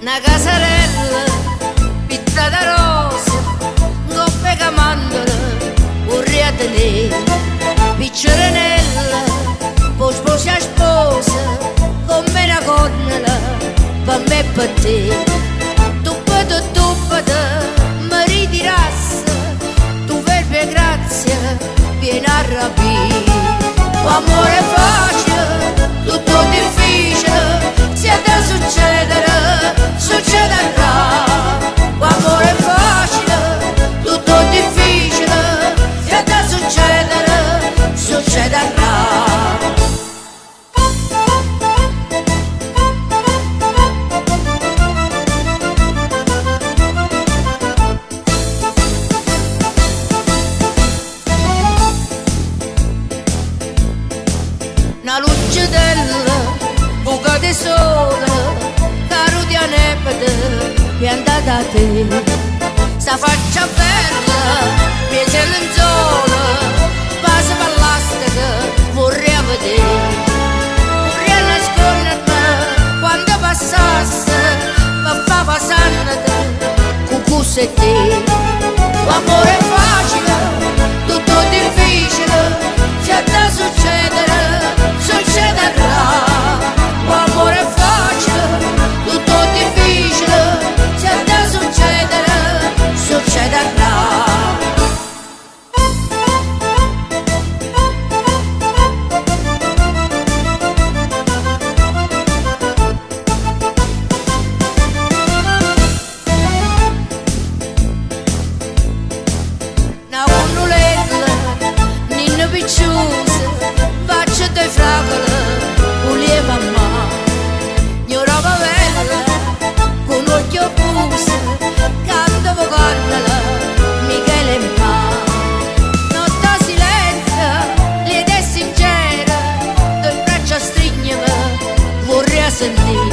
Una casarella pitta da rose, coppe camandole, un riate nero, piccerenella, poi sposa sposa, con me una cornella, per me e per te. Tu mi ritirassi, tu verbe grazia, vieni a rapire. Amore facile, tutto difficile, se da succedere, succederà. Amore facile, tutto difficile, se da succedere, succederà. Una luce della buca di sole, caro di anepete, piantata a te. Sta faccia bella, piace il lenzuolo, passa per l'astica, vorrei vedere. Vorrei nascondermi quando passasse, ma fa passare con cusso e te. L'amore è facile, tutto difficile, c'è da succedere, succederà. L'amore è facile, tutto difficile, c'è da succedere, succederà. Una connolella, ninna picciosa, faccia dei fragole, un lieve mamma. Mia roba bella, con occhio fuso, canta vocannala, Michele in mano. Notte silenzio, lieta e sincera, due braccia strigneva, vorrei sentire.